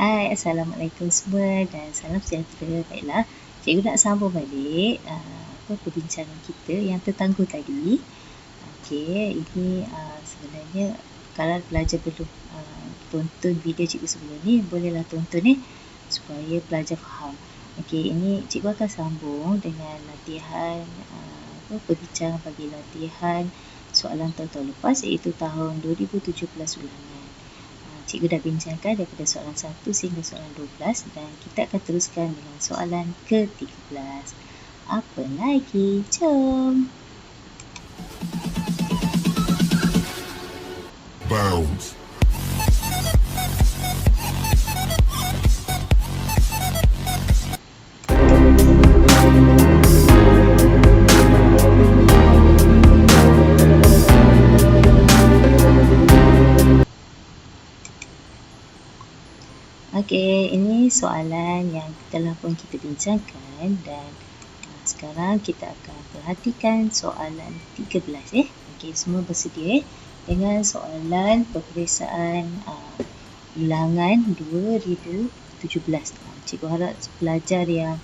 Hai, Assalamualaikum semua dan salam sejahtera. Baiklah, cikgu nak sambung balik perbincangan kita yang tertangguh tadi. Okey, ini sebenarnya kalau pelajar belum tonton video cikgu sebelum ni, bolehlah tonton supaya pelajar faham. Okey, ini cikgu akan sambung dengan latihan perbincangan bagi latihan soalan tahun lepas, iaitu tahun 2017 ulangan. Cikgu dah bincangkan daripada soalan 1 sehingga soalan 12 dan kita akan teruskan dengan soalan ke-13. Apa lagi? Jom! Bounce. Okey, ini soalan yang telah pun kita bincangkan dan sekarang kita akan perhatikan soalan 13. Okey, semua bersedia dengan soalan peperiksaan ulangan 2017. Cikgu harap pelajar yang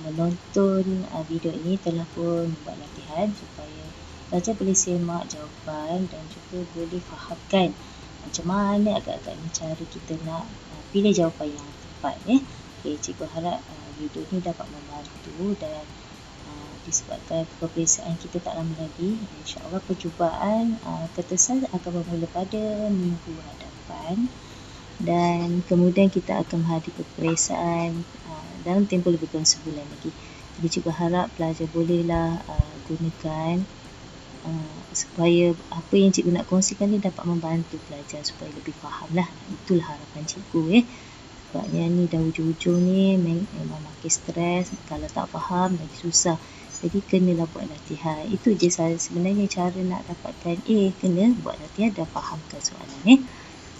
menonton video ini telah pun buat latihan supaya pelajar boleh semak jawapan dan juga boleh fahamkan macam mana agak-agaknya cara kita nak pilih jawapan yang tepat. Okay, cikgu harap video ni dapat membantu dan disebabkan peperiksaan kita tak lama lagi, insyaAllah percubaan ketesan akan bermula pada minggu hadapan dan kemudian kita akan menghadapi peperiksaan dalam tempoh lebih kurang sebulan lagi. Jadi cikgu harap pelajar bolehlah gunakan supaya apa yang cikgu nak kongsikan ni dapat membantu pelajar supaya lebih faham lah. Itulah harapan cikgu. Sebabnya ni dah hujung-hujung ni memang makin stres, kalau tak faham lagi susah. Jadi kenalah buat latihan. Itu je sebenarnya cara nak dapatkan A, kena buat latihan dan fahamkan soalan.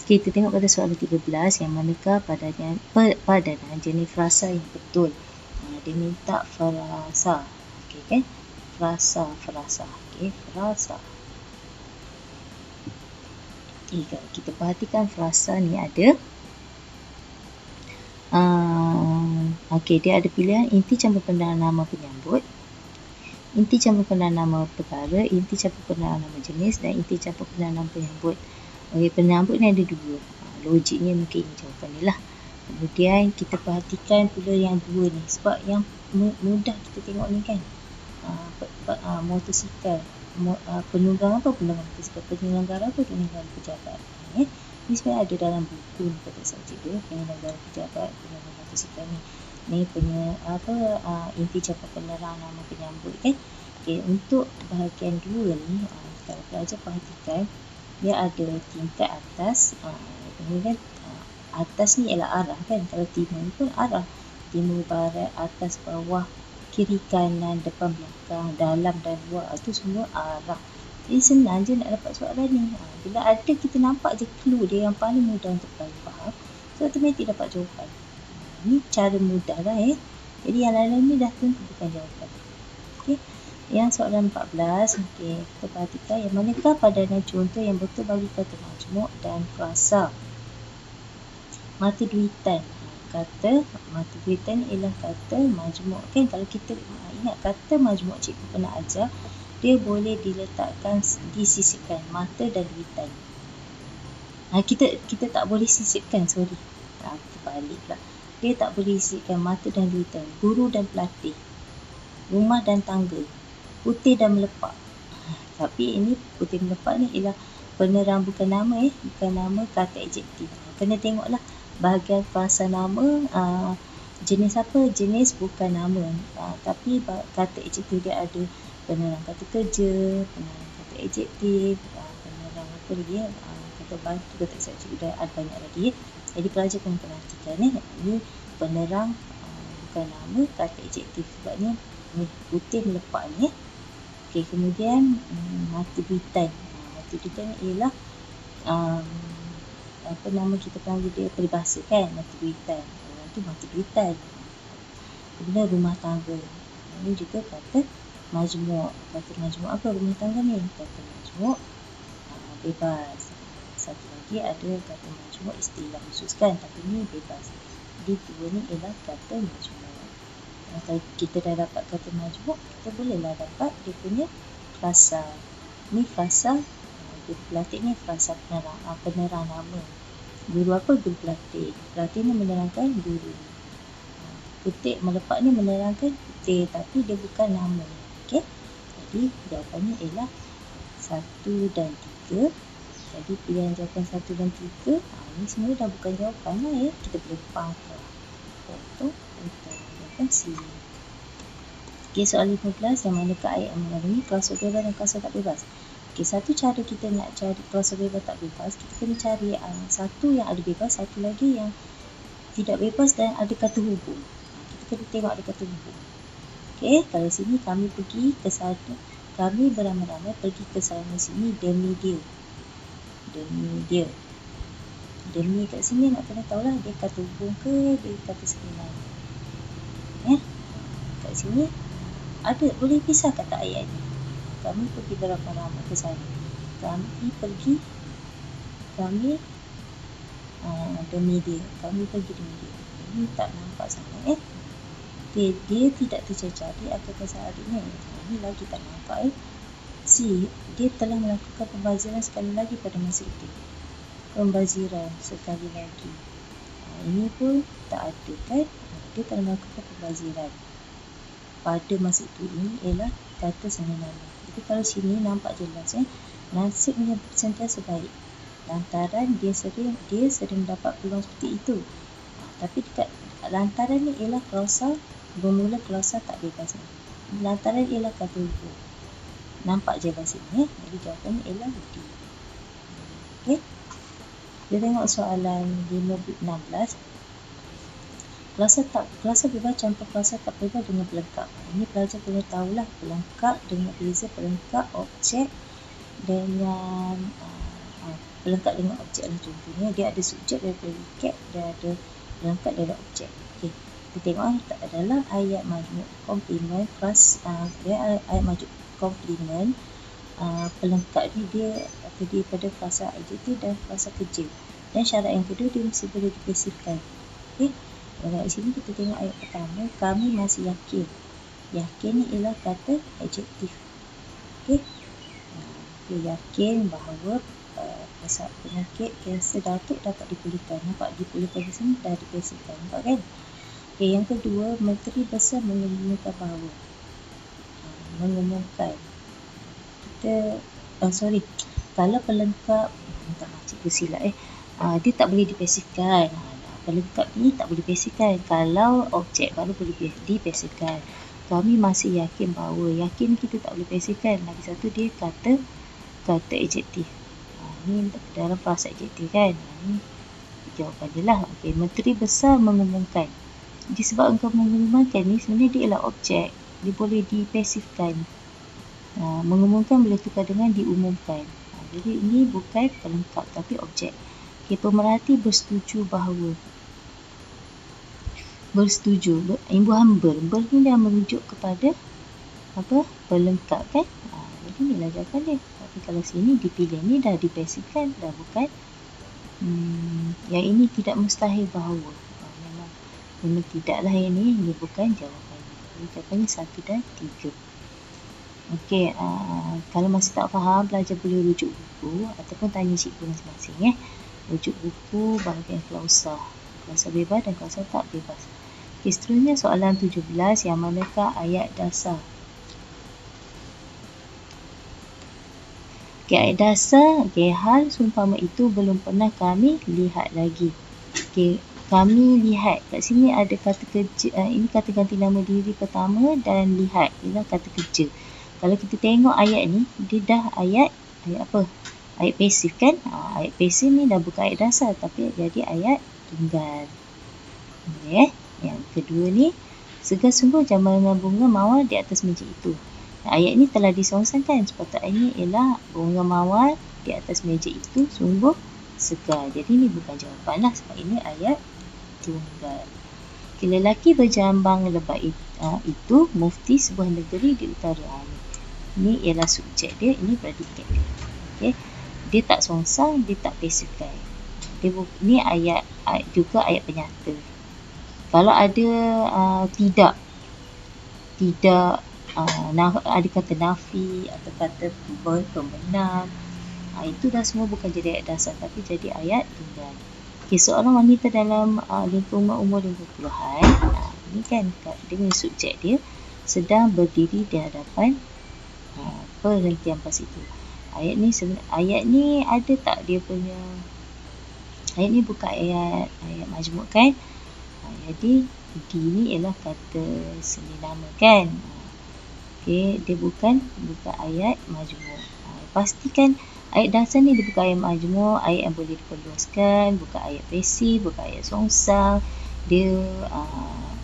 Kita tengok pada soalan 13 yang manakah padanan jenis frasa yang betul. Dia minta frasa. Okey kan? Frasa. Okey, frasa. Kalau kita perhatikan frasa ni ada okey, dia ada pilihan inti campur penggunaan nama penyambut, inti campur penggunaan nama perkara, inti campur penggunaan nama jenis dan inti campur penggunaan nama penyambut. Okey, penyambut ni ada dua. Logiknya mungkin ini jawapan ni lah. Kemudian kita perhatikan pula yang dua ni sebab yang mudah kita tengok ni kan. Motosikal. Penunggang apa? Penunggang motosikal. Penyelenggara apa? Penyelenggara pejabat. Ini sebenarnya ada dalam buku ni kata saya cikgu. Penyelenggara pejabat, penunggang motosikal ni. Ni inti campur penerang nama penyambut kan. Okay, untuk bahagian dua ni, kalau pelajar perhatikan, dia ada tingkat atas. Kemudian atas ni ialah arah kan. Kalau timur ni pun arah. Timur, barat, atas, bawah, kiri, kanan, depan, belakang, dalam dan luar. Itu semua arah. Jadi senang je nak dapat soalan ni. Bila ada kita nampak je clue dia yang paling mudah untuk pelajar faham, so automatik dapat jawapan. Ini cara mudah lah Jadi yang lain-lain ni dah tentu bukan jawapan. Okay. Yang soalan 14, okay, kita perhatikan yang manakah padanan contoh yang betul bagi kata majmuk dan frasa. Mata duitan. Kata mata duitan ialah kata majmuk kan. Kalau kita ingat kata majmuk cikgu pernah ajar, dia boleh diletakkan disisipkan mata dan duitan. Kita tak boleh sisipkan, sorry. Kita balik pula. Dia tak boleh sisipkan mata dan duitan. Guru dan pelatih. Rumah dan tangga. Putih dan melepak. Tapi ini putih melepak ni ialah penerang bukan nama bukan nama kata adjektif. Kena tengoklah bahagian frasa nama jenis apa? Jenis bukan nama. Tapi kata adjektif dia ada penerang kata kerja, penerang kata adjektif, penerang apa lagi kata bantu, kata subjek, dah ada banyak lagi. Jadi pelajar kena perhatikan ini penerang bukan nama kata adjektif sebabnya putih melepak ni. Okey, kemudian mata duitan. Mata duitan ialah apa nama kita panggil dia peribahasa kan, mata duitan. Orang tu mata duitan. Kemudian rumah tangga. Ini juga kata majmuk. Kata majmuk apa rumah tangga ni? Kata majmuk bebas. Satu lagi dia ada kata majmuk istilah khusus kan, tapi ni bebas. Jadi dua ni ialah kata majmuk. Kalau kita dah dapat kata majmuk, kita bolehlah dapat dia punya frasa. Ni frasa, pelatih ni frasa penerang nama. Guru apa? Guru pelatih. Pelatih ni menerangkan guru. Petik melepak ni menerangkan petik, tapi dia bukan nama. Okey. Jadi jawapannya ialah 1 dan 3. Jadi pilihan jawapan 1 dan 3. Ini sebenarnya dah bukan jawapan lah ya. Kita boleh pump lah. Betul. Jawapan C. Okey, soalan 15. Yang manakah ayat yang mengandungi klausul bebas dan klausul tak bebas? Okey, satu cara kita nak cari klausul bebas tak bebas, kita kena cari satu yang ada bebas, satu lagi yang tidak bebas dan ada kata hubung. Kita kena tengok ada kata hubung. Okey, kalau sini kami pergi ke sana, kami beramai-ramai pergi ke sana sini demi dia. Demi kat sini nak kena tahulah dia kata hubung ke dia kata sebenarnya. Kat sini ada boleh pisah kata ayat ni. Kami pergi beramai-ramai ke sana. Kami pergi demi dia. Kami pergi demi dia. Ini tak nampak sangat dia tidak tercecar di akhir kata adiknya. Ini lagi tak nampak C. Dia telah melakukan pembaziran sekali lagi pada masa itu. Pembaziran sekali lagi. Ini pun tak ada kan. Dia telah melakukan pembaziran pada masa itu. Ini ialah kata sempurna. Jadi kalau sini nampak jelas nasibnya sentiasa baik. Lantaran dia sering dapat peluang seperti itu. Tapi dekat lantaran ni ialah klausa bermula klausa tak bebas ni. Lantaran ialah kata hubung. Nampak jelas ini Jadi jawapannya ialah D. Okey. Kita tengok soalan 16. Klausa bebas campur klausa tak bebas dengan pelengkap. Ini pelajar kena tahulah pelengkap dengan beza pelengkap objek dengan pelengkap dengan objek lah. Contohnya dia ada subjek daripada recap, dia ada pelengkap dari objek. Okey. Kita tengok adalah ayat majmuk komplement ayat majmuk komplement pelengkap ni dia terdiri pada frasa adjektif dan frasa kerja. Dan syarat yang kedua dia mesti boleh dipasifkan. Okey. Di sini kita tengok ayat pertama, kami masih yakin. Yakin ni ialah kata adjektif. Okey. Yakin bahawa penyakit kanser datuk dapat dipulihkan. Nampak dipulihkan di sini dah dipasifkan. Nampak kan? Okey, yang kedua, Menteri Besar mengumumkan bahawa kalau pelengkap cikgu silap dia tak boleh dipasifkan. Pelengkap ni tak boleh dipasifkan. Kalau objek baru boleh dipasifkan. Kami masih yakin bahawa yakin kita tak boleh pasifkan. Lagi satu dia kata adjektif. Ni dalam frasa adjektif kan. Ni jawapan dia lah. Okey, Menteri Besar mengumumkan. Disebab engkau mengumumkan ni sebenarnya dia ialah objek. Dia boleh dipasifkan. Mengumumkan boleh tukar dengan diumumkan. Jadi ini bukan pelengkap tapi objek. Okay, pemerhati bersetuju bahawa imbuhan ber ni dah merujuk kepada pelengkap kan. Jadi inilah jawapan dia. Tapi kalau sini dipilih ni dah dipasifkan, dah bukan yang ini tidak mustahil bahawa memang tidaklah yang ini bukan jawapannya. Jadi jawapannya 1 dan 3. Okey, kalau masih tak faham, pelajar boleh rujuk buku ataupun tanya cikgu masing-masing rujuk buku bahagian klausa bebas dan klausa tak bebas. Okey, seterusnya soalan 17, yang manakah ayat dasar? Okey, ayat dasar, hal seumpama itu belum pernah kami lihat lagi. Okey, kami lihat. Kat sini ada kata kerja, ini kata ganti nama diri pertama dan lihat ialah kata kerja. Kalau kita tengok ayat ni, dia dah ayat apa? Ayat pasif kan? Ayat pasif ni dah bukan ayat dasar tapi jadi ayat tunggal. Okay. Yang kedua ni, segar sungguh jamanan bunga mawar di atas meja itu. Ayat ni telah disongsangkan. Sepatutnya ialah bunga mawar di atas meja itu sungguh segar. Jadi ni bukan jawapan lah sebab ini ayat tunggal. Okay, lelaki berjambang lebat itu mufti sebuah negeri di utara. Ini ialah subjek dia, ini predikat dia. Okay. dia tak songsang, dia tak pasifkan. Ni ayat juga ayat penyata. Kalau ada tidak ada kata nafi atau kata pembenar, itu dah semua bukan jadi ayat dasar tapi jadi ayat tunggal. Okay, seorang wanita dalam lingkungan umur 50-an, ni kan dia punya subjek dia sedang berdiri di hadapan perhentian bas itu. Ayat ni ada tak dia punya, ayat ni bukan ayat majmuk kan? Jadi di ni ialah kata seni nama kan? Okay, dia bukan ayat majmuk. Pastikan ayat dasar ni dia bukan ayat majmuk, ayat yang boleh diperluaskan, bukan ayat pasif, bukan ayat songsang. Dia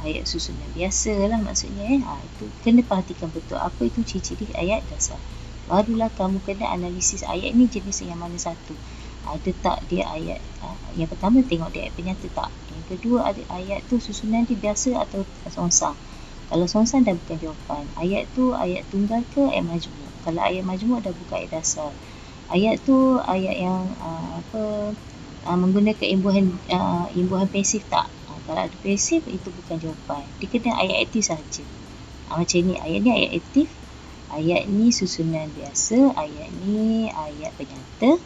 ayat susunan biasa lah maksudnya. Itu kena perhatikan betul apa itu ciri-ciri ayat dasar. Barulah kamu kena analisis ayat ni jenis yang mana satu. Ada tak dia ayat, yang pertama tengok dia ayat penyata tak. Yang kedua ada ayat tu susunan dia biasa atau songsang. Kalau songsang dah bukan jawapan. Ayat tu ayat tunggal ke ayat majmuk. Kalau ayat majmuk dah bukan ayat dasar. Ayat tu ayat yang menggunakan imbuhan pasif tak. Kalau ada pasif itu bukan jawapan. Dia kena ayat aktif saja. Macam ni ayat aktif. Ayat ni susunan biasa. Ayat ni ayat penyata.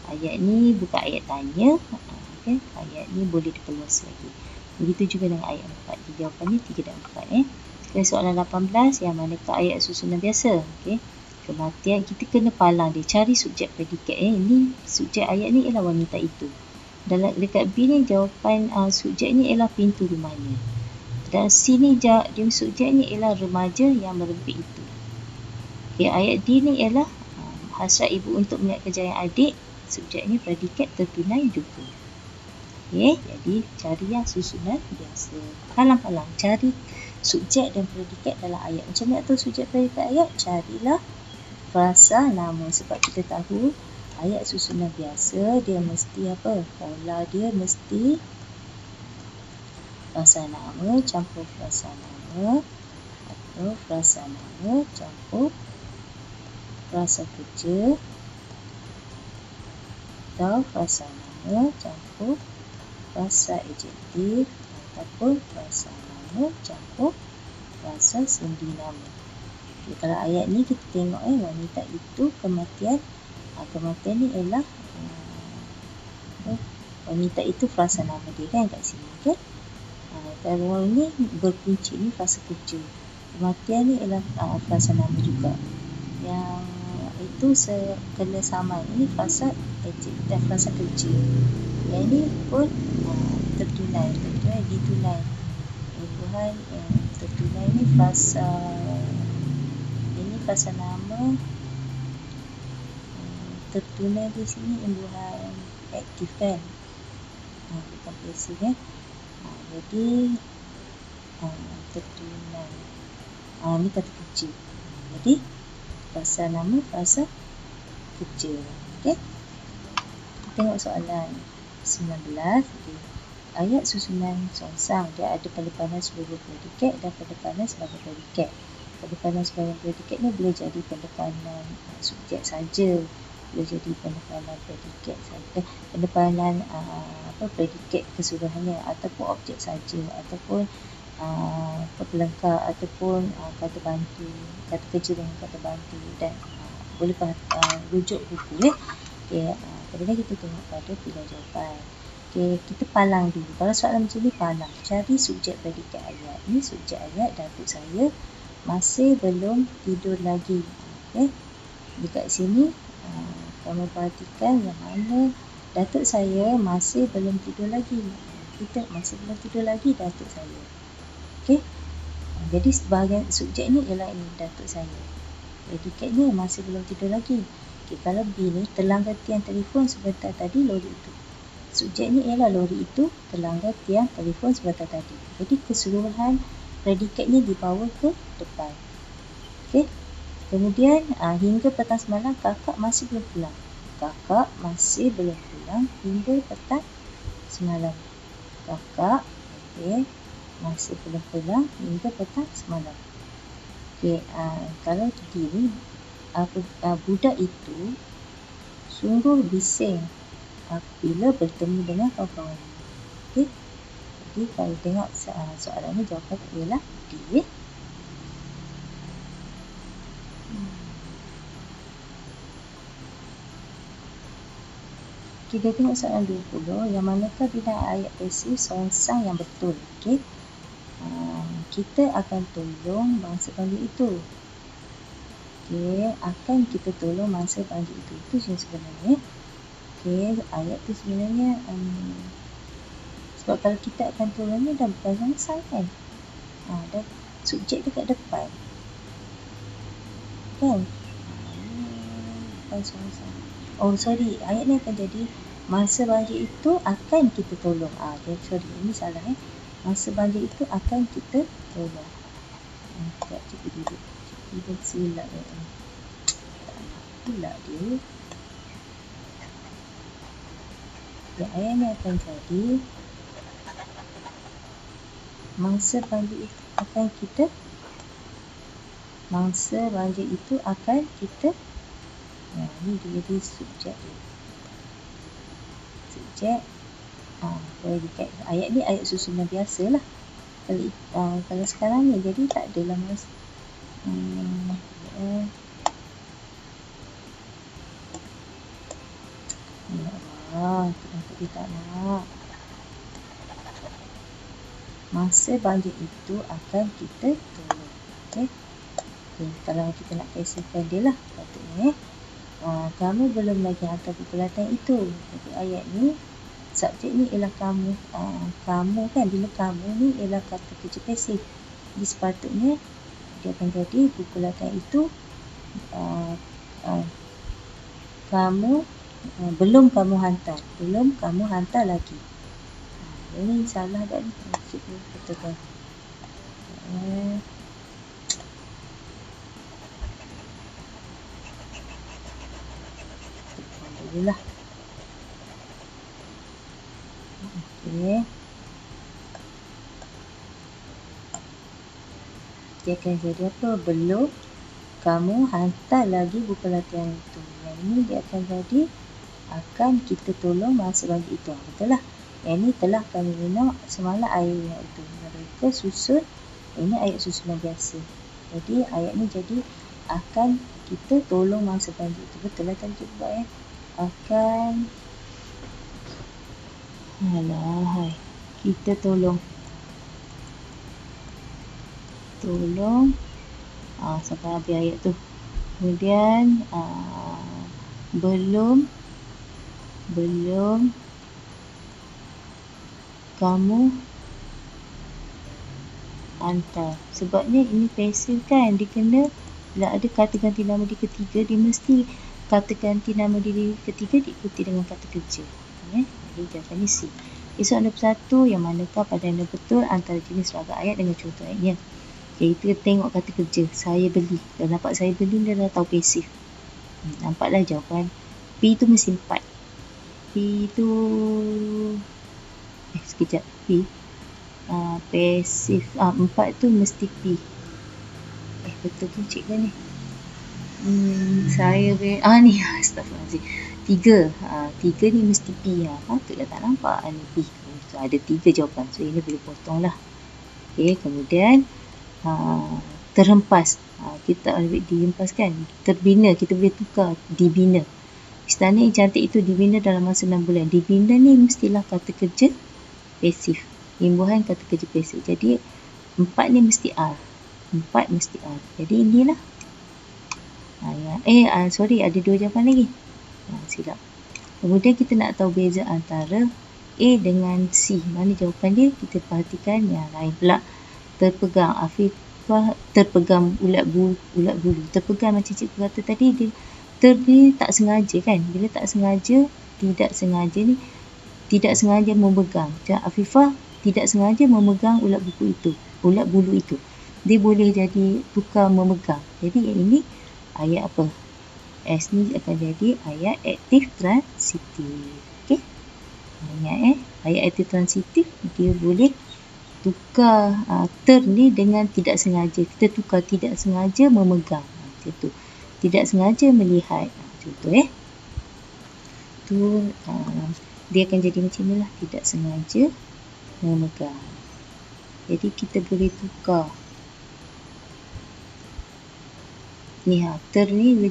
Ayat ni bukan ayat tanya. Okay. Ayat ni boleh diperluas lagi. Begitu juga dengan ayat 4. Jadi jawapannya 3 dan 4. Okay, soalan 18, yang manakah ayat susunan biasa? Okay. Kematian, kita kena palang dia, cari subjek predikat. Ini subjek ayat ni ialah wanita itu. Dekat B ni jawapan subjek ni ialah pintu rumahnya. Dan C ni dia subjek ni ialah remaja yang merempit itu. Okay, ayat D ni ialah hasrat ibu untuk melihat kejayaan adik. Subjek ni predikat tertunai juga. Okay, jadi cari yang susunan biasa. Palang-palang cari subjek dan predikat dalam ayat. Macam mana tahu subjek predikat ayat? Carilah frasa nama. Sebab kita tahu ayat susunan biasa dia mesti apa? Pola dia mesti frasa nama campur frasa nama atau frasa nama campur frasa kerja atau frasa nama campur frasa adjektif ataupun frasa nama campur frasa sendi nama. Okay, kalau ayat ni kita tengok wanita itu kematian ni ialah wanita itu frasa nama dia kan kat sini kan. Kalau ni berpunca ni frasa kerja, kematian ni ialah frasa nama juga. Yang itu kena saman, ini frasa adjektif dan frasa kerja. Yang ni pun tertunai ditunai. Imbuhan yang tertunai ni frasa nama tertunai di sini imbuhan aktif kan, bukan pasif kan. Jadi tertunai ni kata kerja. Jadi frasa nama frasa kerja. Okey, tengok soalan 19. Okay. Ayat susunan songsang dia ada pendepanan sebagai predikat dan pendepanan sebagai predikat. Pendepanan sebagai predikat ni boleh jadi pendepanan subjek saja, boleh jadi pendepanan predikat saja, pendepanan predikat keseluruhannya, ataupun objek saja, ataupun pelengkap, ataupun kata bantu, kata kerja dengan kata bantu, dan boleh rujuk buku Okay, kemudian kita tengok pada pilihan jawapan. Okay, kita palang dulu. Kalau soalan macam ni palang, cari subjek predikat ayat. Ni subjek ayat, datuk saya masih belum tidur lagi. Okay, dekat sini kamu perhatikan yang mana datuk saya masih belum tidur lagi. Kita masih belum tidur lagi datuk saya. Okay, jadi sebahagian subjek ni ialah ini datuk saya. Predikat ni masih belum tidur lagi. Okay, kalau B ni terlanggar tiang telefon sebentar tadi lori itu. Subjek ni ialah lori itu terlanggar tiang telefon sebentar tadi. Jadi keseluruhan predikatnya dibawa ke depan. Okey. Kemudian hingga petang semalam kakak masih belum pulang. Kakak masih belum pulang hingga petang semalam. Kakak masih belum pulang hingga petang semalam. Okey, kalau begini budak itu sungguh bising apabila bertemu dengan kawan-kawan. Okey. Jadi kalau tengok soalan ni jawapan ialah D. Kita tengok soalan 20, yang manakah bina ayat pasif songsang yang betul. Okey. Kita akan tolong bangsa panggil itu. Okey, akan kita tolong bangsa panggil itu. Itu yang sebenarnya. Okey, ayat tu sebenarnya sebab kalau kita akan tolongnya dah bukan songsang kan. Dah subjek dekat depan. Kan? Bukan songsang. Oh sorry, ayat ni akan jadi masa banjir itu akan kita tolong. Sorry, ini salah Masa banjir itu akan kita tolong. Sekejap, cikgu duduk. Cikgu silap tak nak pula dia. Ayat ni akan jadi masa banjir itu akan kita ni dia jadi subjek dia. Subjek boleh dekat ayat ni ayat susunan biasa lah. Kalau sekarang ni jadi tak adalah mas. Kenapa dia tak nak? Masa banjir itu akan kita tolong. Okey. Kalau kita nak pasifkan dia lah patutnya. Kamu belum lagi hantar buku latihan itu. Jadi ayat ni subjek ni ialah kamu. Kamu kan, bila kamu ni ialah kata kerja pasif. Jadi sepatutnya dia akan jadi buku latihan itu kamu belum kamu hantar lagi. Ini salah tak ni? Cikgu katakan. Bolehlah. Okey. Dia akan jadi apa? Belum kamu hantar lagi buku latihan itu. Yang ini dia akan jadi akan kita tolong masa bagi itu. Betul lah. Yang ini telah kami minum semalam air itu. Mereka susun. Ini ayat susunan biasa. Jadi ayat ni jadi akan kita tolong masa bagi itu. Betul lah tadi cikgu buat akan kita tolong sampai habis ayat tu. Kemudian belum kamu hantar. Sebabnya ini pasif kan, dia kena bila ada kata ganti nama di ketiga, dia mesti kata ganti nama di ketiga diikuti dengan kata kerja. Jadi jawapannya C. Soalan 21, yang manakah padanan betul antara jenis ragam ayat dengan contoh ayatnya? Iaitu tengok kata kerja, saya beli. Dah nampak saya beli, dia dah tahu pasif. Nampaklah jawapan P tu mesti 4. P tu sekejap, P pasif 4 tu mesti P. Betul tu cikgu ni. Saya ni astagfirullahaladzim. 3 ni mesti P. Patutlah tak nampak ni P. So, ada 3 jawapan. So ini boleh potong lah. Okey, kemudian terhempas. Kita ambil dihempas kan. Terbina, kita boleh tukar dibina. Istana yang cantik itu dibina dalam masa 6 bulan. Dibina ni mestilah kata kerja pasif. Imbuhan kata kerja pasif. Jadi 4 ni mesti R. 4 mesti R. Jadi inilah. Sorry, ada 2 jawapan lagi. Silap. Kemudian kita nak tahu beza antara A dengan C. Mana jawapan dia? Kita perhatikan yang lain pula. Terpegang. Afifah terpegang ulat bulu. Terpegang macam cikgu kata tadi, dia tak sengaja kan. Bila tak sengaja, tidak sengaja memegang. Afifah tidak sengaja memegang ulat bulu itu. Dia boleh jadi tukar memegang. Jadi yang ini ayat apa? S ni akan jadi ayat aktif transitif. Okey. Ingat ayat aktif transitif dia boleh tukar ter ni dengan tidak sengaja. Kita tukar tidak sengaja memegang. Macam tu. Tidak sengaja melihat. Contoh itu dia akan jadi macam ni lah, tidak sengaja memegang. Jadi kita boleh tukar. Ni ter ni boleh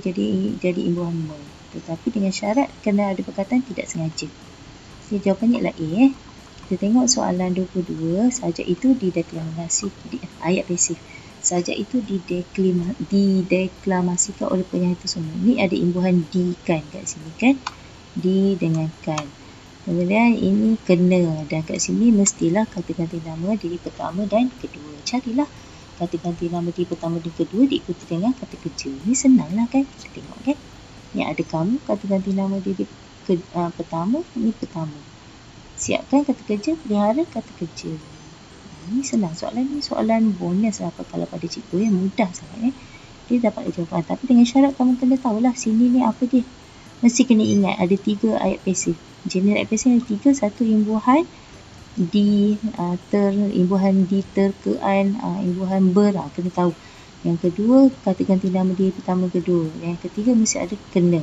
jadi imbuhan me. Tetapi dengan syarat kena ada perkataan tidak sengaja. Jadi jawapannya ialah A. Kita tengok soalan 22, sajak itu dideklamasi ayat pasif. Sajak itu dideklamasikan oleh penyanyi tersebut. Ni ada imbuhan di kan kat sini kan. Di dengan kan. Kemudian ini kena, dan kat sini mestilah kata ganti nama diri pertama dan kedua. Carilah kata ganti nama diri pertama dan kedua diikuti dengan kata kerja. Ni senanglah kan, kita tengok kan. Ni ada kamu, kata ganti nama diri pertama, ni pertama. Siapkan kata kerja, pelihara kata kerja. Ni senang, soalan ni soalan bonus lah kalau pada cikgu yang mudah sangat dia dapat jawapan. Tapi dengan syarat kamu kena tahulah sini ni apa dia. Mesti kena ingat ada 3 ayat pasif. Jenis ayat pasif ada 3, satu imbuhan di imbuhan di terkean, imbuhan ber, kena tahu. Yang kedua kata ganti nama diri pertama kedua. Yang ketiga mesti ada kena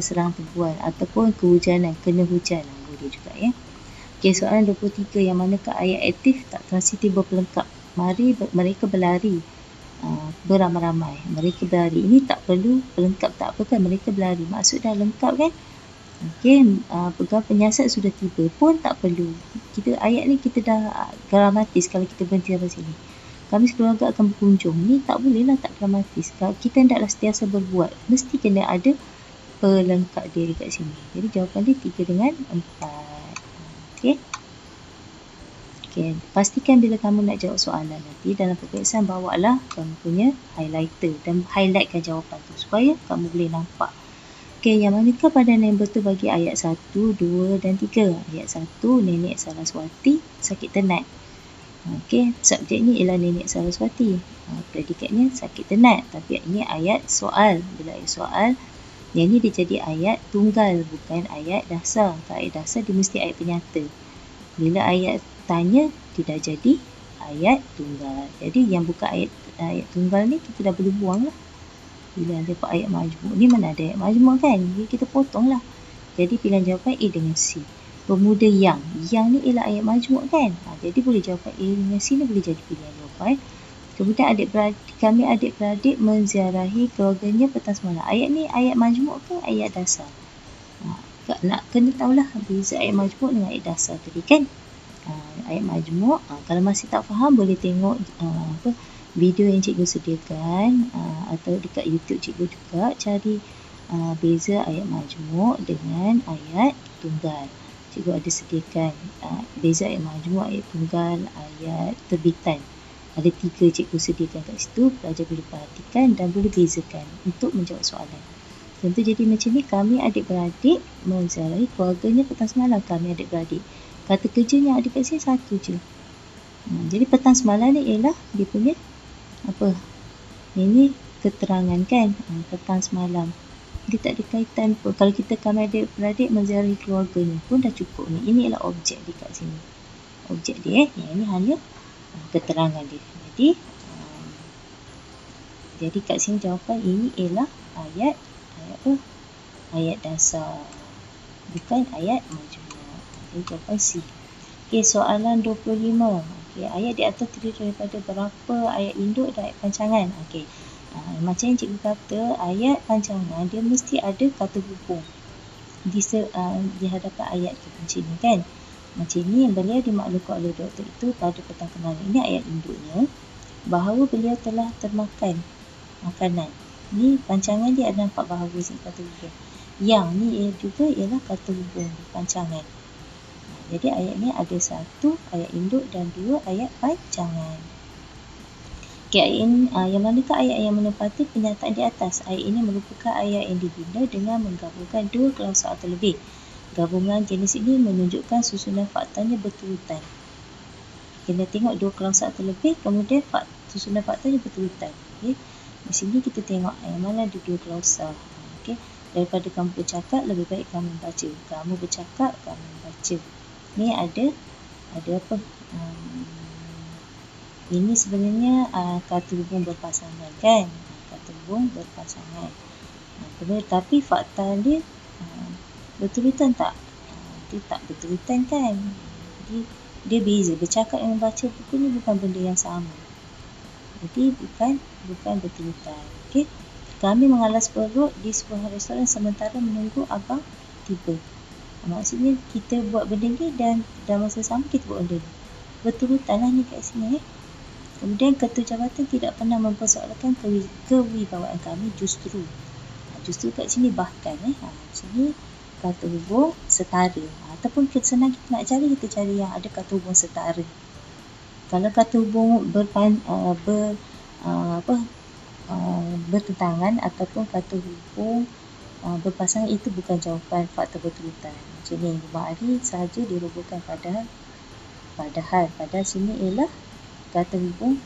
serang tegual ataupun kehujanan, kena hujan, boleh juga ya. Okey, soalan 23, yang manakah ayat aktif tak transitif berpelengkap? Mari mereka berlari beramai-ramai. Mereka berlari. Ini tak perlu pelengkap tak apa kan, mereka berlari. Maksud dah lengkap kan? Okey, pegang penyiasat sudah tiba pun tak perlu. Ayat ni kita dah gramatis kalau kita berhenti sampai sini. Kami sekeluarga akan berkunjung. Ni tak boleh lah tak gramatis. Kita hendaklah sentiasa berbuat. Mesti kena ada pelengkap dia dekat sini. Jadi jawapan dia 3 dengan 4. Okey. Okey, pastikan bila kamu nak jawab soalan nanti dalam peperiksaan bawalah kamu punya highlighter dan highlightkan jawapan tu supaya kamu boleh nampak. Okey, yang manakah padanan yang betul bagi ayat 1, 2 dan 3? Ayat 1, Nenek Saraswati sakit tenat. Okey, subjeknya ialah Nenek Saraswati. Predikatnya sakit tenat. Tapi ini ayat soal. Bila ayat soal, yang ni dia jadi ayat tunggal, bukan ayat dasar. Kalau ayat dasar dia mesti ayat penyata. Bila ayat tanya, dia dah jadi ayat tunggal. Jadi yang bukan ayat tunggal ni kita dah boleh buang lah. Bila ada ayat majmuk ni, mana ada ayat majmuk kan? Jadi kita potong lah. Jadi pilihan jawapan A dengan C. Pemuda yang ni ialah ayat majmuk kan? Jadi boleh jawapan A dengan C ni boleh jadi pilihan jawapan. Kemudian kami adik-beradik menziarahi keluarganya petang semalam. Ayat ni ayat majmuk ke ayat dasar? Nak kena tahulah beza ayat majmuk dengan ayat dasar tadi kan. Ayat majmuk, kalau masih tak faham boleh tengok video yang cikgu sediakan atau dekat YouTube cikgu juga cari beza ayat majmuk dengan ayat tunggal. Cikgu ada sediakan beza ayat majmuk, ayat tunggal, ayat terbitan. Ada 3 cikgu sediakan kat situ, pelajar boleh perhatikan dan boleh bezakan untuk menjawab soalan. Contoh jadi macam ni, kami adik-beradik menziarahi keluarganya petang semalam. Kami adik-beradik. Kata kerjanya ada kat sini satu je. Jadi petang semalam ni ialah dia punya apa? Ini keterangan kan? Petang semalam. Dia tak ada kaitan pun. Kalau kita kami adik-beradik menziarahi keluarganya pun dah cukup ni. Ini ialah objek dia kat sini. Objek dia yang ini hanya keterangan dia. Jadi kat sini jawapan ini ialah ayat apa? Ayat dasar. Bukan ayat majmuk. Jadi jawapan C. Okey, soalan 25. Okey, ayat di atas terdiri daripada berapa ayat induk dan ayat pancangan? Okey. Macam yang cikgu kata, ayat pancangan dia mesti ada kata hubung di hadapan ayat tu macam ni kan. Macam ni yang beliau dimaklumkan oleh doktor itu pada petang kemarin. Ini ayat induknya bahawa beliau telah termakan makanan. Ni pancangan dia ada nampak bahawa sini kata hubung. Yang ni juga ialah kata hubung pancangan. Jadi ayat ni ada 1 ayat induk dan 2 ayat pancangan. Okay, ayat ini, yang manakah ayat yang menepati penyataan di atas? Ayat ini merupakan ayat yang dibina dengan menggabungkan 2 klausa atau lebih. Gabungan jenis ini menunjukkan susunan faktanya berturutan. Kita tengok 2 klausa atau lebih, kemudian susunan faktanya berturutan. Okay. Di sini kita tengok yang mana ada 2 klausa. Okay. Daripada kamu bercakap, lebih baik kamu membaca. Kamu bercakap, kamu membaca. Ni ada apa? Ini sebenarnya kata hubung berpasangan kan? Kata hubung berpasangan. Tapi fakta dia Berterutan tak? Dia tak berterutan kan? Jadi dia beza. Bercakap dengan baca buku ni bukan benda yang sama. Jadi bukan berterutan. Okey. Kami mengalas perut di sebuah restoran sementara menunggu abang tiba. Maksudnya kita buat benda ni dan dalam masa sama kita buat benda ni. Berterutan lah ni kat sini. Kemudian ketua jabatan tidak pernah mempersoalkan kewibawaan kami, justru kat sini bahkan sini kata hubung setara, ataupun senang kita nak cari, kita cari yang ada kata hubung setara. Kalau kata hubung bertentangan ataupun kata hubung berpasangan, itu bukan jawapan fakta berterutan. Macam ni, Ma'ari sahaja dirobohkan padahal sini ialah kata hubung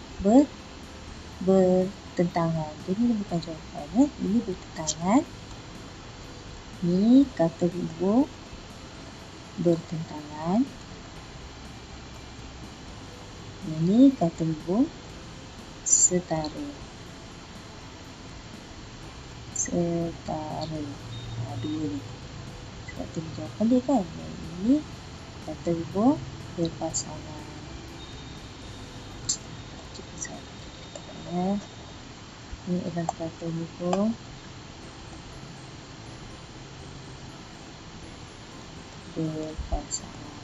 bertentangan. Jadi ini bukan jawapan. Ini bertentangan. Ini kata hubung bertentangan. Ini kata hubung setara. Dua ni. Sebab tu jawapan dia kan. Ini kata hubung berpasangan. Ini adalah kata hubung berpasangan.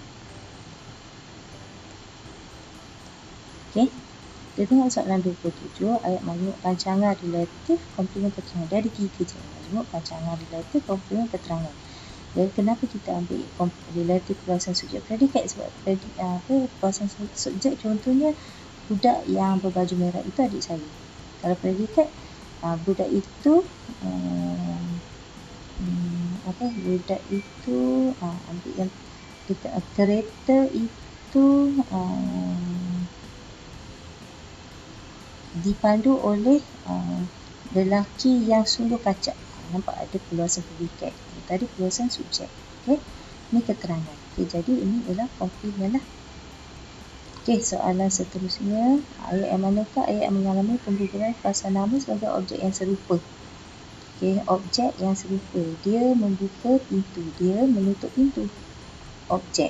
Okey. Kita tengok soalan 27, ayat majmuk pancangan relatif komplement keterangan. Dia ada 3 je. Majmuk pancangan relatif komplement keterangan. Jadi kenapa kita ambil relatif perluasan subjek predikat? Sebab perluasan subjek contohnya budak yang berbaju merah itu adik saya. Kalau predikat, budak itu budak itu ambil yang kita kereta itu dipandu oleh lelaki yang sungguh kacak. Nampak ada perluasan predikat. Tadi perluasan subjek. Okey. Ini keterangan. Okey, jadi ini ialah komplement lah. Okey, soalan seterusnya. Ayat yang manakah ayat yang mengalami pengguguran frasa nama sebagai objek yang serupa? Okey, objek yang serupa. Dia membuka pintu. Dia menutup pintu. Objek.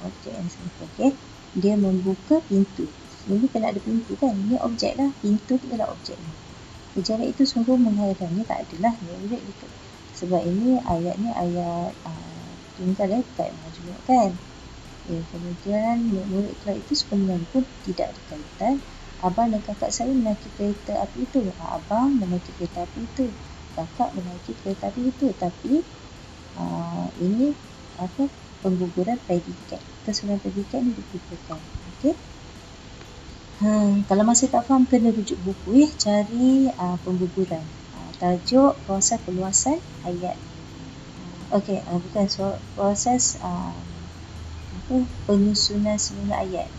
Objek yang serupa. Okey. Dia membuka pintu. Ini kena ada pintu kan? Ini objek lah. Pintu tu ialah objek ni. Sejarah itu sungguh menghairannya. Tak adalah. Sebab ini ayat ni ayat tunggal dekat majmuk kan. Kemudian murid kelab itu sebenarnya pun tidak ada kaitan. Abang dan kakak saya menaiki kereta api itu. Abang menaiki kereta api itu. Kakak menaiki kereta api itu. Tapi ini pengguguran predikat. Keseluruhan predikat ini digugurkan. Okey. Kalau masih tak faham, kena rujuk buku cari pengguguran. Tajuk proses perluasan ayat. Okey, bukan proses penyusunan semula ayat.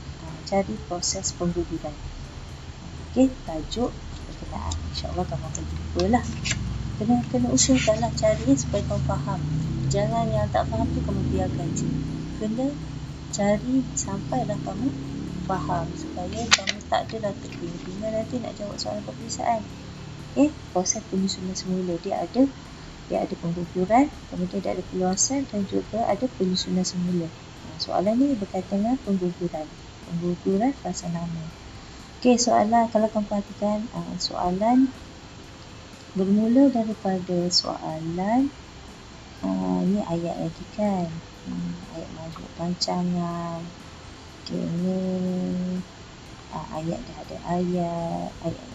Cari proses pengguguran. Okey, tajuk berkenaan. InsyaAllah kamu akan jumpa lah. Kena usulkanlah cari supaya kamu faham. Jangan yang tak faham tu kamu biarkan je. Kena cari sampailah kamu faham, supaya kamu tak adalah terbingung-bingung nanti nak jawab soalan peperiksaan. Okey, proses penyusunan semula dia ada pengguguran, kemudian dia ada perluasan dan juga ada penyusunan semula. Soalan ni berkaitan dengan pengguguran frasa nama. Okey, soalan kalau kamu perhatikan, soalan bermula daripada soalan ni ayat lagi kan, ayat majmuk pancangan. Okey, ni ayat dah ada ayat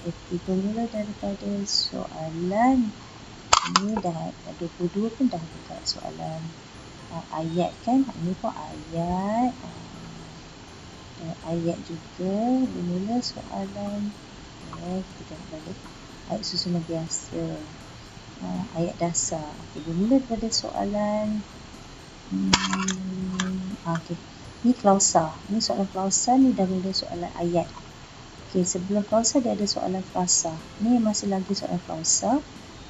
itu bermula daripada soalan ini dah 22 pun dah buka soalan ayat kan. Ini pun ayat ayat juga bermula soalan kita dah balik ayat susunan biasa, ayat dasar. Bermula daripada soalan okey, ni klausa. Ni soalan klausa ni dah mula soalan ayat. Okey, sebelum klausa dia ada soalan frasa. Ni masih lagi soalan klausa.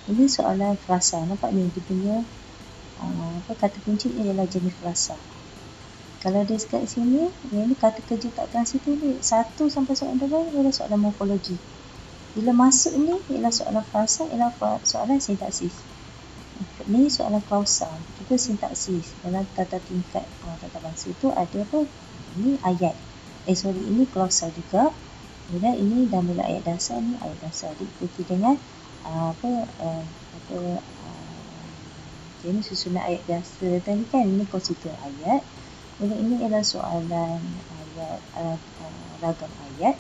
Ini soalan frasa. Nampak ni dia punya kata kunci ialah jenis frasa. Kalau dia kat sini, yang ni kata kerja tak transitif ni 1 sampai soalan 2 ialah soalan morfologi. Bila masuk ni ialah soalan frasa, ialah soalan sintaksis. Ni soalan klausal. Kita sintaksis. Dalam tata tingkat tata bahasa tu ada apa? Ini ayat. Ini klausal juga. Kemudian ini dah mula ayat dasar ni, ayat dasar diikuti dengan ini susunan ayat dasar tadi kan, ini konstituen ayat. Kemudian ini adalah soalan ayat, ragam ayat.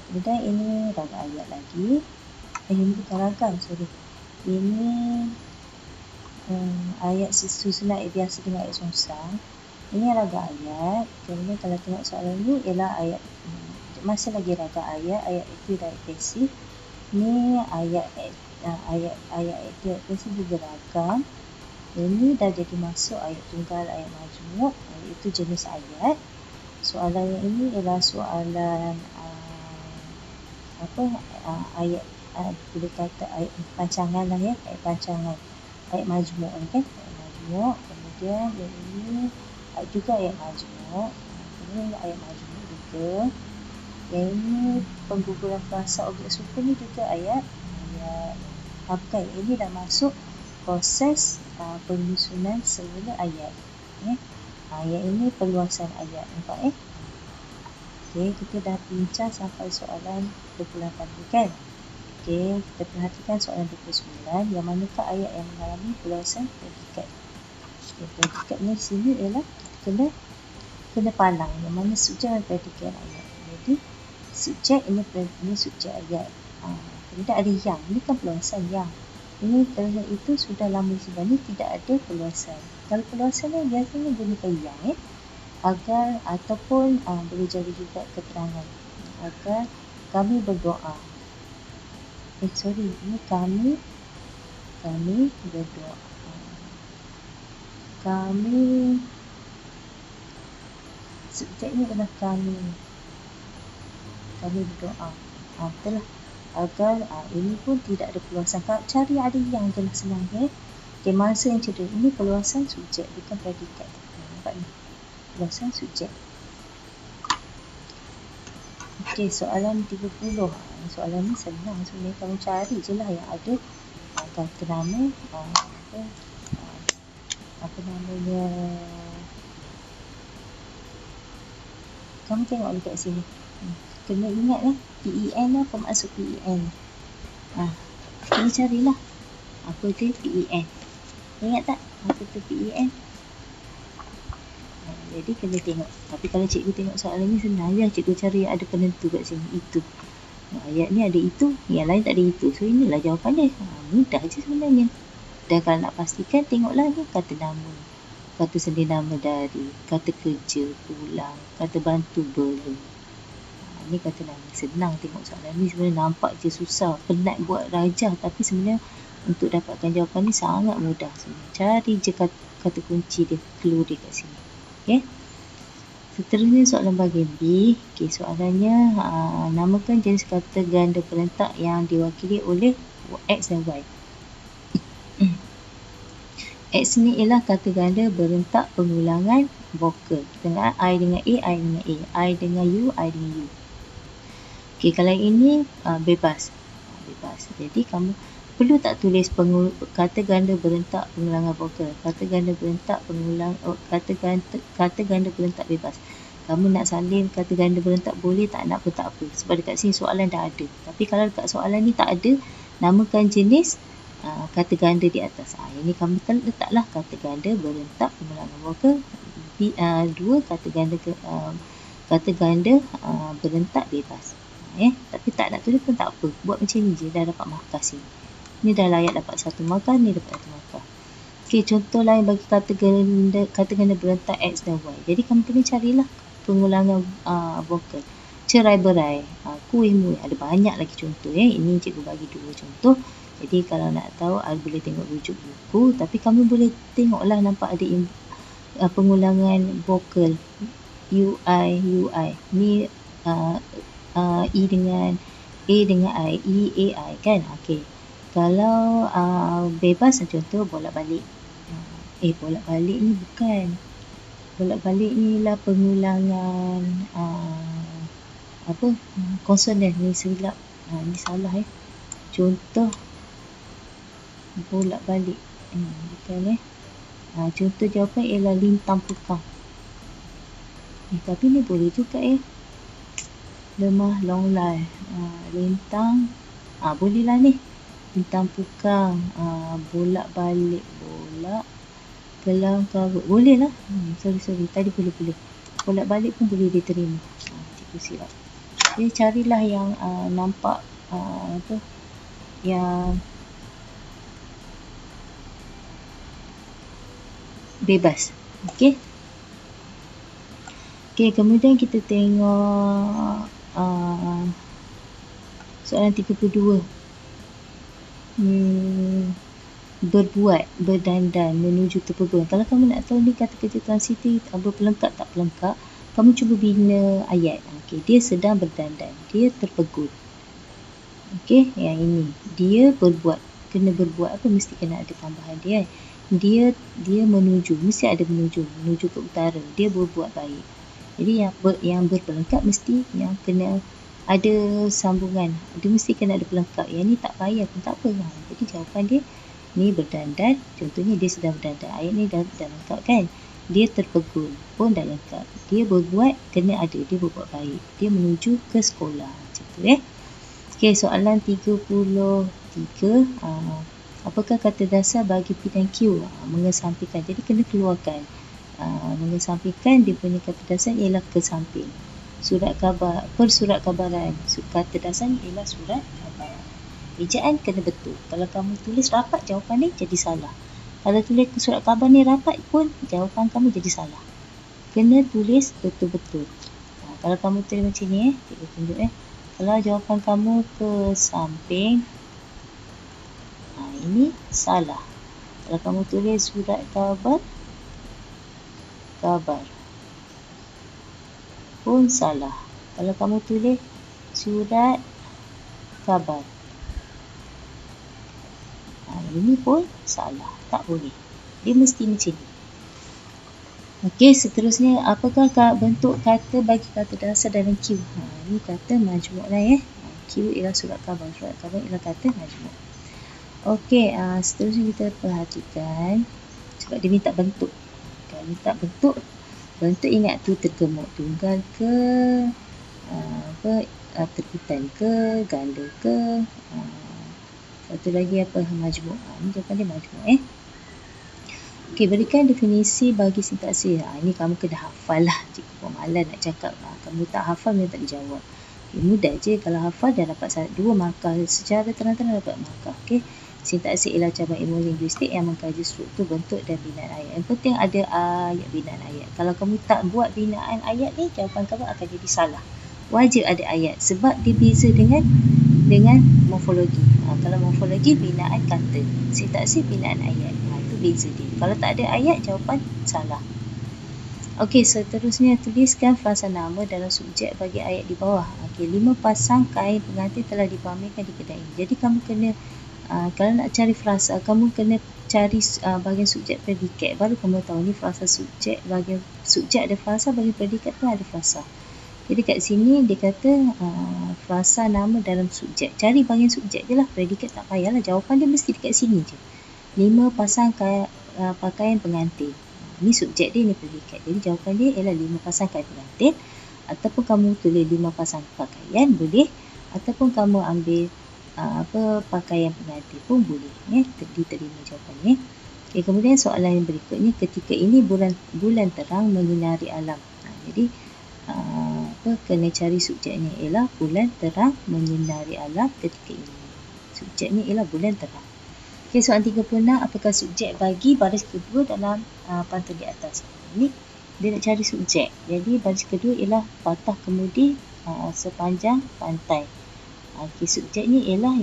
Kemudian ini ragam ayat lagi. Ini bukan ragam, sorry. Ini ayat susunan ayat biasa dengan ayat songsang. Ini ragam ayat. Kemudian kalau tengok soalan ni ialah ayat, masih lagi ragam ayat. Ayat itu dah ayat pasif. Ni ayat pasif juga ragam. Ini dah jadi masuk ayat tunggal, ayat majmuk. Itu jenis ayat. Soalan yang ini ialah soalan ayat, boleh kata ayat pancangan lah ya, ayat pancangan, ayat majmuk kan, ayat majmuk. Kemudian yang ini juga ayat majmuk. Ini ayat majmuk juga. Yang ini pengguguran frasa objek sukun ni juga ayat. Ini dah masuk proses penyusunan semula ayat. Ayat ini perluasan ayat, nampak kita dah bincang sampai soalan 28 ni kan. Kita perhatikan soalan 29, yang manakah ayat yang mengalami perluasan predikat. Predikat ni sini ialah kena palang, yang mana subjek dan predikat ayat. Jadi subjek ini subjek ayat. Kemudian ada yang, ini kan perluasan yang. Ini kerana itu sudah lama sebenarnya tidak ada perluasan. Kalau perluasan ni biasanya gunakan yang agar, ataupun boleh jadi juga keterangan agar kami berdoa. Ini kami berdoa. Subjek ni adalah kami berdoa. Betul lah. Agar ini pun tidak ada perluasan. Cari ada yang je lah, senang masa yang cedera. Ini perluasan subjek, bukan predikat. Nampak ni, perluasan subjek. Soalan 30. Soalan ni senang sebenarnya. Kamu cari je lah yang ada kata nama, apa namanya, kamu tengok dekat sini. Kena ingat lah PEN lah, apa maksud PEN. Kena carilah apa tu PEN. Ingat tak apa tu PEN? Jadi kena tengok. Tapi kalau cikgu tengok soalan ni senang je, cikgu cari ada penentu kat sini, itu. Ayat ni ada itu, yang lain tak ada itu. So inilah jawapan dia. Mudah je sebenarnya. Dan kalau nak pastikan, tengoklah ni kata nama, kata sendiri-nama dari, kata kerja, pulang, kata bantu, belum. Ni kata nama. Senang tengok soalan ni, sebenarnya nampak je susah, penat buat rajah, tapi sebenarnya untuk dapatkan jawapan ni sangat mudah sebenarnya. Cari je kata kunci dia, clue dia kat sini. Seterusnya soalan bahagian B. Soalannya, namakan jenis kata ganda perentak yang diwakili oleh X dan Y. X ni ialah kata ganda berentak pengulangan vokal. Dengan I dengan A, I dengan A, I dengan U, I dengan U. Kalau ini bebas. Jadi kamu perlu tak tulis kata ganda berentak pengulangan vokal, kata ganda berentak kata ganda berentak bebas. Kamu nak salin kata ganda berentak boleh, tak nak pun tak apa. Sebab dekat sini soalan dah ada. Tapi kalau dekat soalan ni tak ada, namakan jenis kata ganda di atas. Ini kamu letaklah kata ganda berentak pengulangan vokal. Dua, kata ganda berentak bebas. Tapi tak nak tulis pun tak apa. Buat macam ni je, dah dapat markah sini. Ni dah layak dapat 1 markah, ni dapat 1 markah. Contoh lain bagi kata ganda berentak X dan Y. Jadi kamu kena carilah pengulangan vokal. Cerai berai, kuih muih, ada banyak lagi contoh. Ini cikgu bagi 2 contoh. Jadi kalau nak tahu, boleh tengok rujuk buku. Tapi kamu boleh tengoklah, nampak ada pengulangan vokal UI. Ni E dengan A dengan I, E, A, I kan. Kalau bebas, contoh bolak-balik. Bolak-balik ni bukan. Bolak-balik ni lah pengulangan konsonan. Ni silap. Ni salah Contoh bolak-balik. Betul contoh jawapan ialah lintang pukang. Tapi ni boleh juga lemah longlai. Lintang bolehlah ni. Lintang pukang, bolak-balik, kelang kabut. Boleh lah. Sorry. Tadi boleh. Bolak-balik pun boleh diterima. Cikgu silap. Jadi carilah yang nampak yang bebas. Okey, kemudian kita tengok soalan 32. Berbuat, berdandan, menuju terpegun. Kalau kamu nak tahu ni kata kerja transitif berpelengkap tak pelengkap, kamu cuba bina ayat. Dia sedang berdandan, dia terpegun. Yang ini dia berbuat, kena berbuat apa, mesti kena ada tambahan dia. Dia menuju, mesti ada menuju ke utara. Dia berbuat baik. Jadi yang berpelengkap mesti yang kena ada sambungan. Dia mesti kena ada pelengkap. Yang ni tak payah pun tak apa. Jadi jawapan dia ni berdandan. Contohnya dia sedang berdandan. Ayat ni dah lengkap kan. Dia terpegun pun dah lengkap. Dia berbuat, kena ada. Dia berbuat baik. Dia menuju ke sekolah. Macam tu soalan 33. Apakah kata dasar bagi P dan Q? Mengesampingkan. Jadi kena keluarkan. Mengesampingkan dia punya kata dasar ialah ke samping. Surat khabar, persurat khabaran. Kata dasar ni ialah surat khabaran. Ejaan kena betul. Kalau kamu tulis rapat, jawapan ni jadi salah. Kalau tulis surat khabar ni rapat pun, jawapan kamu jadi salah. Kena tulis betul-betul. Kalau kamu tulis macam ni, cikgu tunjuk kalau jawapan kamu ke samping, ini salah. Kalau kamu tulis surat khabar pun salah. Kalau kamu tulis surat khabar, ini pun salah. Tak boleh. Dia mesti macam ni. Seterusnya, apakah bentuk kata bagi kata dasar dalam Q? Ini kata majmuk lah Q ialah surat khabar ialah kata majmuk. Seterusnya kita perhatikan sebab dia minta bentuk. Kalau minta bentuk ingat tu tergemuk, tunggal ke terbitan ke, ganda ke, satu lagi majmuk. Ini jawapan dia majmuk berikan definisi bagi sintaksis. Ini kamu kena hafal lah. Cikgu pun malas nak cakap. Kamu tak hafal memang tak dijawab. Mudah je. Kalau hafal dah dapat 2 markah. Secara terang-terang dapat markah. Sintaksis ialah cabang ilmu linguistik yang mengkaji struktur, bentuk dan binaan ayat. Yang penting ada ayat, binaan ayat. Kalau kamu tak buat binaan ayat ni, jawapan kamu akan jadi salah. Wajib ada ayat sebab dia beza dengan morfologi. Kalau morfologi binaan kata, sintaksis binaan ayat. Itu beza dia. Kalau tak ada ayat, jawapan salah. Seterusnya tuliskan frasa nama dalam subjek bagi ayat di bawah. 5 pasang kain pengantin telah dipamerkan di kedai ini. Jadi kamu kena kalau nak cari frasa, kamu kena cari bahagian subjek predikat. Baru kamu tahu ni frasa subjek, bahagian subjek ada frasa, bahagian predikat pun ada frasa. Jadi kat sini dia kata frasa nama dalam subjek. Cari bahagian subjek je lah, predikat tak payahlah. Jawapan dia mesti dekat sini je. 5 pasang pakaian pengantin. Ni subjek dia, ni predikat. Jadi jawapan dia ialah 5 pasang kain pengantin. Ataupun kamu tulis 5 pasang pakaian boleh. Ataupun kamu ambil pakaian pengantin pun boleh. Diterima jawapannya. Kemudian soalan yang berikutnya, ketika ini bulan terang menyinari alam. Jadi kena cari subjeknya ialah bulan terang menyinari alam ketika ini. Subjeknya ialah bulan terang. Soalan 36, apakah subjek bagi baris kedua dalam pantun di atas? Ini dia nak cari subjek. Jadi baris kedua ialah patah kemudi sepanjang pantai. Subjeknya ialah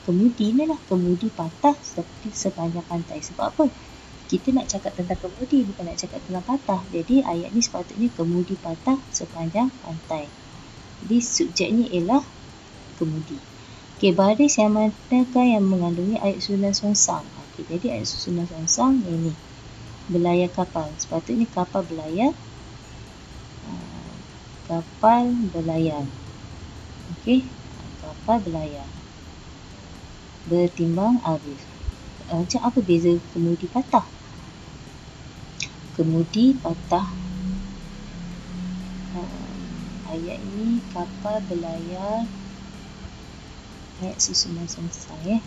kemudi ni lah. Kemudi patah sepanjang pantai. Sebab apa? Kita nak cakap tentang kemudi, bukan nak cakap tentang patah. Jadi ayat ni sepatutnya kemudi patah sepanjang pantai. Jadi subjeknya ialah kemudi. Baris yang manakah yang mengandungi ayat susunan songsang? Jadi ayat susunan songsang ini belayar kapal. Sepatutnya kapal belayar. Kapal belayar. Kapal belayar bertimbang arus. Macam apa beza kemudi patah? Kemudi patah. Ayat ini kapal berlayar. Ayat susunan selesai.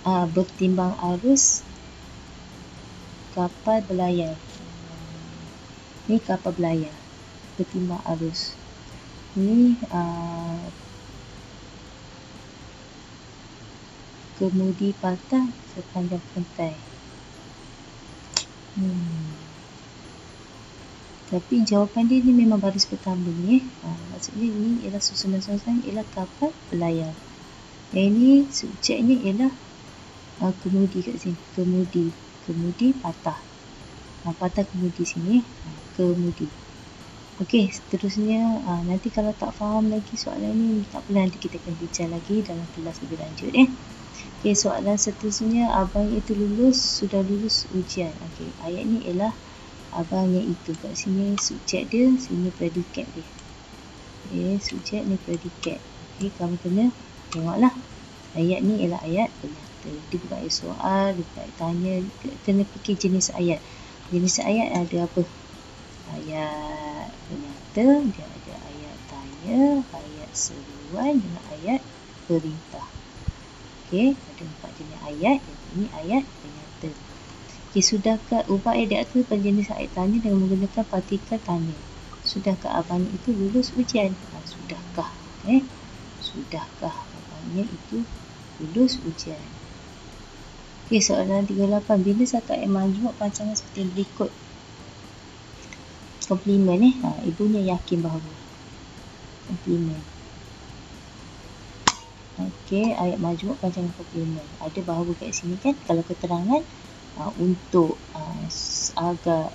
Bertimbang arus kapal berlayar. Ni kapal berlayar bertimbang arus. Ni kemudi patah sepanjang pantai. Tapi jawapan dia ni memang baris pertama ni. Maksudnya ni ialah susunan selesai ialah kapal berlayar. Yang ini subjeknya ialah kemudi kat sini. Kemudi patah. Patah kemudi sini. Kemudi. Okey, seterusnya nanti kalau tak faham lagi soalan ni, tak apa, nanti kita akan bincang lagi dalam kelas lebih lanjut. Okey, soalan seterusnya, abang itu sudah lulus ujian. Okey, ayat ni ialah abangnya itu. Kat sini subjek dia, sini predikat dia. Okey, subjek ni predikat. Okey, kamu kena tengoklah. Ayat ni ialah ayat penyata. Dia bukan ayat soal, dia bukan ayat tanya. Kena fikir jenis ayat. Jenis ayat ada apa? Ayat penyata, dia ada ayat tanya, ayat seruan dengan ayat perintah. Okey, ada 4 jenis ayat. Ini ayat penyata. Okey, sudahkah ubah ayat di atas pada jenis ayat tanya dengan menggunakan partikel tanya. Sudahkah abang itu lulus ujian? Sudahkah? Sudahkah abangnya itu lulus ujian? Okey, soalan 38. Bila satu ayat majmuk pancangan seperti berikut. Komplimen ibunya yakin bahawa. Komplimen. Okey, ayat majmuk pancangan komplimen. Ada bahawa kat sini kan, kalau keterangan untuk, agar,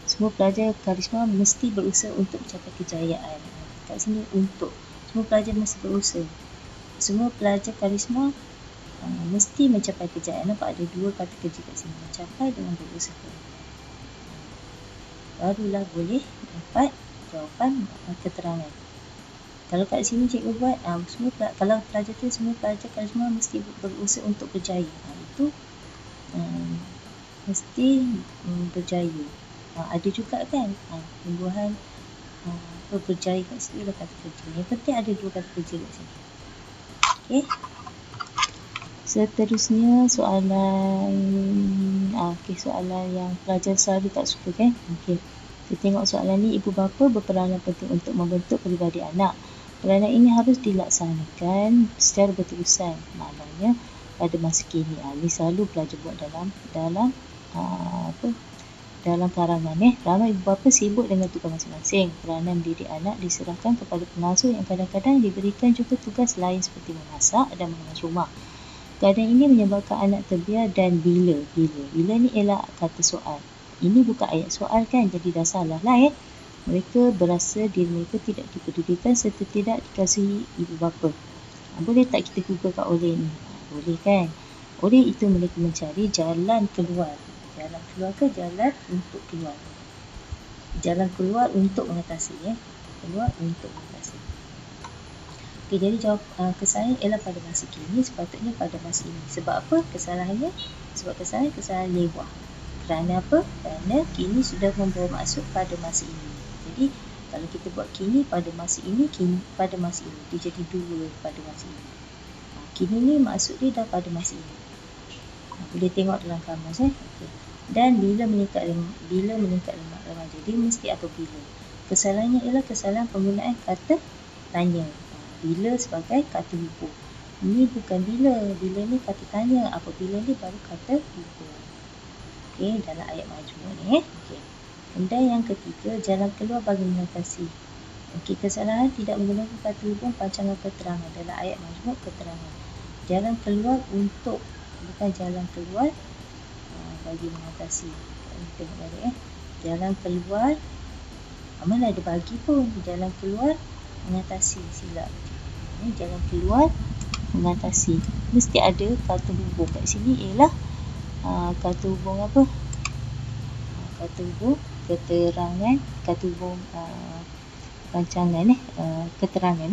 semua pelajar karisma mesti berusaha untuk mencapai kejayaan. Kat sini untuk. Semua pelajar mesti berusaha. Semua pelajar karisma mesti mencapai kejayaan. Nampak ada 2 kata kerja kat sini. Mencapai dengan berusaha. Barulah boleh dapat jawapan keterangan. Kalau kat sini cikgu buat kalau pelajar tu semua pelajar karisma mesti berusaha untuk berjaya. Itu mesti berjaya. Ada juga kan tumbuhan berjaya kat sini adalah kata kerja. Yang penting ada 2 kata kerja kat sini. Okey. Seterusnya soalan soalan yang pelajar selalu tak suka kan. Okey. Kita tengok soalan ni. Ibu bapa berperanan penting untuk membentuk peribadi anak. Peranan ini harus dilaksanakan secara berterusan. Maknanya pada masa kini. Ini selalu pelajar buat dalam karangan. Ramai ibu bapa sibuk dengan tugas masing-masing. Peranan mendidik anak diserahkan kepada pengasuh yang kadang-kadang diberikan juga tugas lain seperti memasak dan mengemas rumah. Keadaan ini menyebabkan anak terbiar dan bila. Bila ni ialah kata soal. Ini bukan ayat soal kan, jadi dah salah lah. Mereka berasa diri mereka tidak dipedulikan serta tidak dikasihi ibu bapa. Boleh tak kita google kat oleh ni? Boleh kan? Oleh itu mereka mencari jalan keluar. Jalan keluar ke jalan untuk keluar? Jalan keluar untuk mengatasi. Keluar untuk mengatasi. Okay, jadi jawab kesalahan ialah pada masa kini, sepatutnya pada masa ini. Sebab apa kesalahannya? Sebab kesalahan lewah. Kerana apa? Kerana kini sudah membawa maksud pada masa ini. Jadi kalau kita buat kini pada masa ini, kini pada masa ini, dia jadi 2 pada masa ini. Kini ni maksud dia dah pada masa ini. Boleh tengok dalam kamus. Okay. Dan bila meningkat lemak remaja, dia mesti apabila. Kesalahannya ialah kesalahan penggunaan kata tanya. Bila sebagai kata hubung. Ini bukan bila. Bila ni kata tanya. Apabila ni baru kata hubung. Okey, dalam ayat majmuk ni. Okey. Dan yang ketiga, jalan keluar bagi mengatasi. Okey, kesalahan tidak menggunakan kata hubung pancangan keterangan. Dalam ayat majmuk keterangan. Jalan keluar untuk, bukan jalan keluar bagi mengatasi. Tengok balik Jalan keluar. Mana ada bagi pun. Jalan keluar mengatasi, silap. Jalan keluar mengatasi. Mesti ada kata hubung. Kat sini ialah kata hubung apa? Kata hubung keterangan, kata hubung rancangan keterangan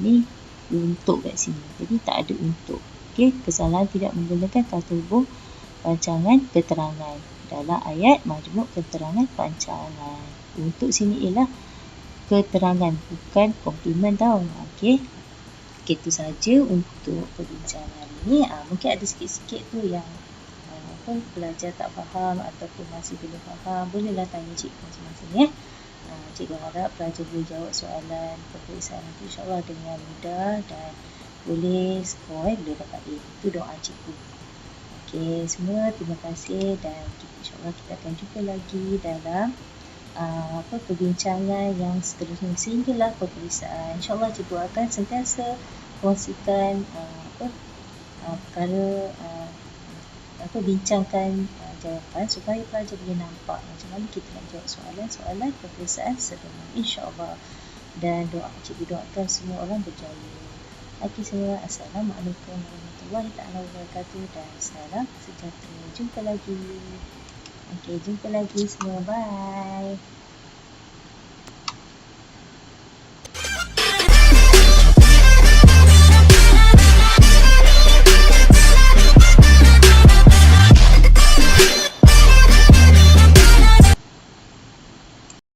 ni untuk kat sini. Jadi tak ada untuk. Okey, kesalahan tidak menggunakan kata hubung rancangan keterangan dalam ayat majmuk keterangan perancangan. Untuk sini ialah keterangan, bukan komplimen tau. Okey. Itu saja untuk perbincangan hari ni. Mungkin ada sikit-sikit tu yang pelajar tak faham ataupun masih belum faham, bolehlah tanya cikgu masing-masing ya. Cikgu harap pelajar boleh jawab soalan peperiksaan nanti insyaAllah dengan mudah dan boleh skor, boleh dapat A. Itu doa cikgu. Okey, semua terima kasih dan insyaAllah kita akan jumpa lagi dalam perbincangan yang seterusnya sehinggalah peperiksaan. InsyaAllah cikgu akan sentiasa kongsikan perkara bincangkan jawapan supaya pelajar boleh nampak macam mana kita nak jawab soalan-soalan peperiksaan seterusnya insyaAllah. Dan cikgu doakan semua orang berjaya. Okey semua, Assalamualaikum warahmatullahi wabarakatuh dan salam sejahtera. Jumpa lagi. Okey, jumpa lagi semua. Bye.